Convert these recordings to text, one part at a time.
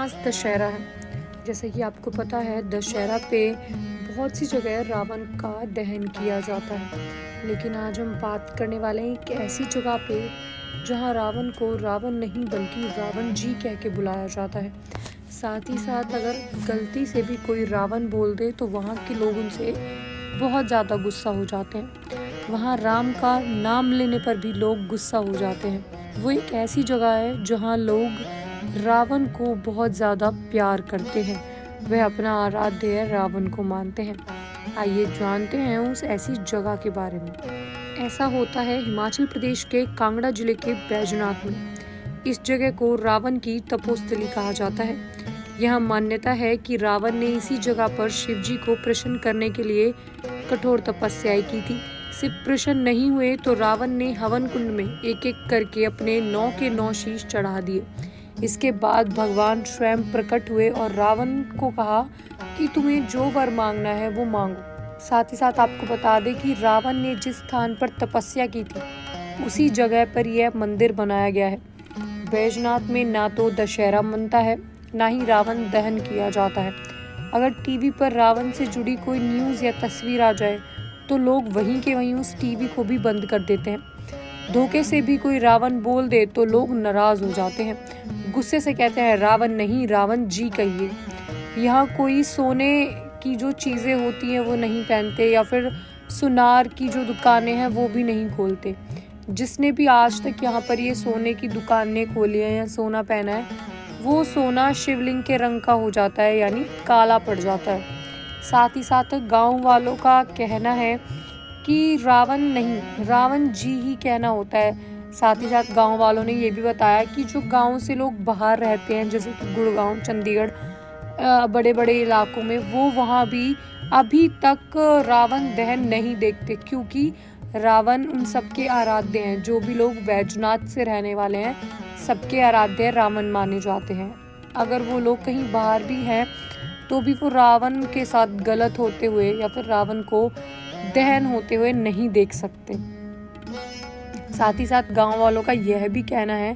आज दशहरा है। जैसे कि आपको पता है, दशहरा पे बहुत सी जगह रावण का दहन किया जाता है। लेकिन आज हम बात करने वाले हैं एक ऐसी जगह पे जहाँ रावण को रावण नहीं बल्कि रावण जी कह के बुलाया जाता है। साथ ही साथ अगर गलती से भी कोई रावण बोल दे तो वहाँ के लोग उनसे बहुत ज़्यादा गुस्सा हो जाते हैं। वहाँ राम का नाम लेने पर भी लोग गुस्सा हो जाते हैं। वो एक ऐसी जगह है जहाँ लोग रावण को बहुत ज़्यादा प्यार करते हैं। वह अपना आराध्य रावण को मानते हैं। आइए जानते हैं उस ऐसी जगह के बारे में। ऐसा होता है हिमाचल प्रदेश के कांगड़ा जिले के बैजनाथ में। इस जगह को रावण की तपोस्थली कहा जाता है। यह मान्यता है कि रावण ने इसी जगह पर शिव जी को प्रसन्न करने के लिए कठोर तपस्याएं की थी। सिर्फ प्रसन्न नहीं हुए तो रावण ने हवन कुंड में एक एक करके अपने 9 के 9 शीश चढ़ा दिए। इसके बाद भगवान स्वयं प्रकट हुए और रावण को कहा कि तुम्हें जो वर मांगना है वो मांगो। साथ ही साथ आपको बता दें कि रावण ने जिस स्थान पर तपस्या की थी उसी जगह पर यह मंदिर बनाया गया है। बैजनाथ में ना तो दशहरा मनता है, ना ही रावण दहन किया जाता है। अगर टीवी पर रावण से जुड़ी कोई न्यूज़ या तस्वीर आ जाए तो लोग वहीं के वहीं उस टीवी को भी बंद कर देते हैं। धोखे से भी कोई रावण बोल दे तो लोग नाराज हो जाते हैं। गुस्से से कहते हैं रावण नहीं, रावण जी कहिए। यहाँ कोई सोने की जो चीज़ें होती हैं वो नहीं पहनते, या फिर सुनार की जो दुकानें हैं वो भी नहीं खोलते। जिसने भी आज तक यहाँ पर ये सोने की दुकानें खोली है या सोना पहना है, वो सोना शिवलिंग के रंग का हो जाता है, यानी काला पड़ जाता है। साथ ही साथ गांव वालों का कहना है कि रावण नहीं, रावण जी ही कहना होता है। साथ ही साथ गांव वालों ने ये भी बताया कि जो गांव से लोग बाहर रहते हैं, जैसे कि गुड़गांव, चंडीगढ़, बड़े बड़े इलाकों में, वो वहाँ भी अभी तक रावण दहन नहीं देखते, क्योंकि रावण उन सबके आराध्य हैं। जो भी लोग बैजनाथ से रहने वाले हैं, सबके आराध्य रावण माने जाते हैं। अगर वो लोग कहीं बाहर भी हैं तो भी वो रावण के साथ गलत होते हुए या फिर रावण को दहन होते हुए नहीं देख सकते। साथ ही साथ गांव वालों का यह भी कहना है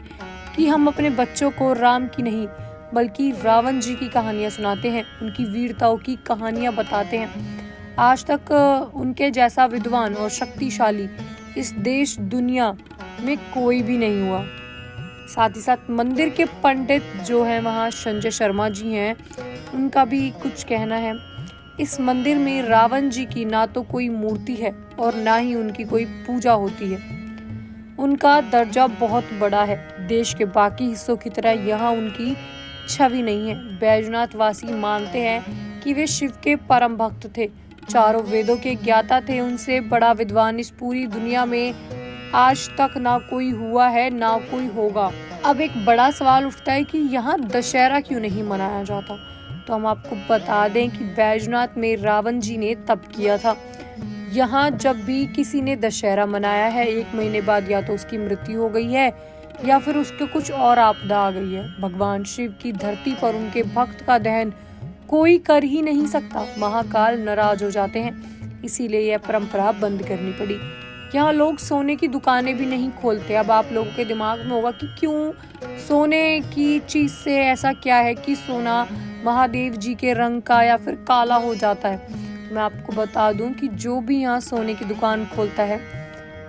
कि हम अपने बच्चों को राम की नहीं बल्कि रावण जी की कहानियां सुनाते हैं, उनकी वीरताओं की कहानियां बताते हैं। आज तक उनके जैसा विद्वान और शक्तिशाली इस देश दुनिया में कोई भी नहीं हुआ। साथ ही साथ मंदिर के पंडित जो हैं वहाँ संजय शर्मा जी हैं, उनका भी कुछ कहना है। इस मंदिर में रावण जी की ना तो कोई मूर्ति है और ना ही उनकी कोई पूजा होती है। उनका दर्जा बहुत बड़ा है। देश के बाकी हिस्सों की तरह यहाँ उनकी छवि नहीं है। बैजनाथ वासी मानते हैं कि वे शिव के परम भक्त थे, चारों वेदों के ज्ञाता थे। उनसे बड़ा विद्वान इस पूरी दुनिया में आज तक ना कोई हुआ है, ना कोई होगा। अब एक बड़ा सवाल उठता है कि यहाँ दशहरा क्यों नहीं मनाया जाता। तो हम आपको बता दें कि बैजनाथ में रावण जी ने तप किया था। यहाँ जब भी किसी ने दशहरा मनाया है, 1 महीने बाद या तो उसकी मृत्यु हो गई है या फिर उसके कुछ और आपदा आ गई है। भगवान शिव की धरती पर उनके भक्त का दहन कोई कर ही नहीं सकता। महाकाल नाराज हो जाते हैं, इसीलिए यह परंपरा बंद करनी पड़ी। यहाँ लोग सोने की दुकानें भी नहीं खोलते। अब आप लोगों के दिमाग में होगा कि क्यों, सोने की चीज़ से ऐसा क्या है कि सोना महादेव जी के रंग का या फिर काला हो जाता है। तो मैं आपको बता दूं कि जो भी यहाँ सोने की दुकान खोलता है,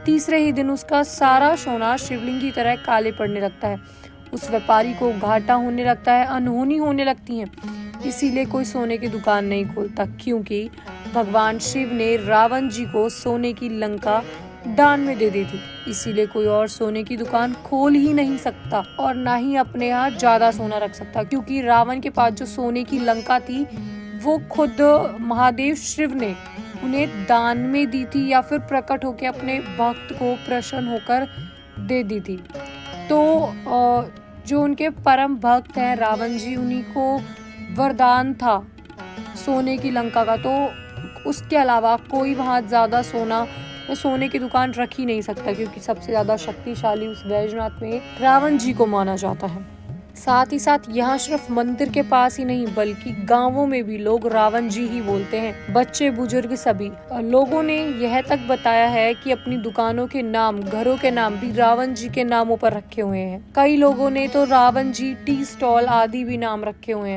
तीसरे ही दिन उसका सारा सोना शिवलिंग की तरह काले पड़ने लगता है। उस व्यापारी को घाटा होने लगता है, अनहोनी होने लगती है। इसीलिए कोई सोने की दुकान नहीं खोलता, क्योंकि भगवान शिव ने रावण जी को सोने की लंका दान में दे दी थी। इसीलिए कोई और सोने की दुकान खोल ही नहीं सकता और ना ही अपने यहाँ ज्यादा सोना रख सकता, क्योंकि रावण के पास जो सोने की लंका थी वो खुद महादेव शिव ने उन्हें दान में दी थी, या फिर प्रकट होकर अपने भक्त को प्रसन्न होकर दे दी थी। तो जो उनके परम भक्त हैं रावण जी, उन्हीं को वरदान था सोने की लंका का। तो उसके अलावा कोई वहाँ ज्यादा सोना या सोने की दुकान रख ही नहीं सकता, क्योंकि सबसे ज्यादा शक्तिशाली उस बैजनाथ में रावण जी को माना जाता है। साथ ही साथ यहाँ सिर्फ मंदिर के पास ही नहीं बल्कि गांवों में भी लोग रावण जी ही बोलते हैं, बच्चे बुजुर्ग सभी। लोगों ने यह तक बताया है कि अपनी दुकानों के नाम, घरों के नाम भी रावण जी के नामों पर रखे हुए हैं। कई लोगों ने तो रावण जी टी स्टॉल आदि भी नाम रखे हुए हैं।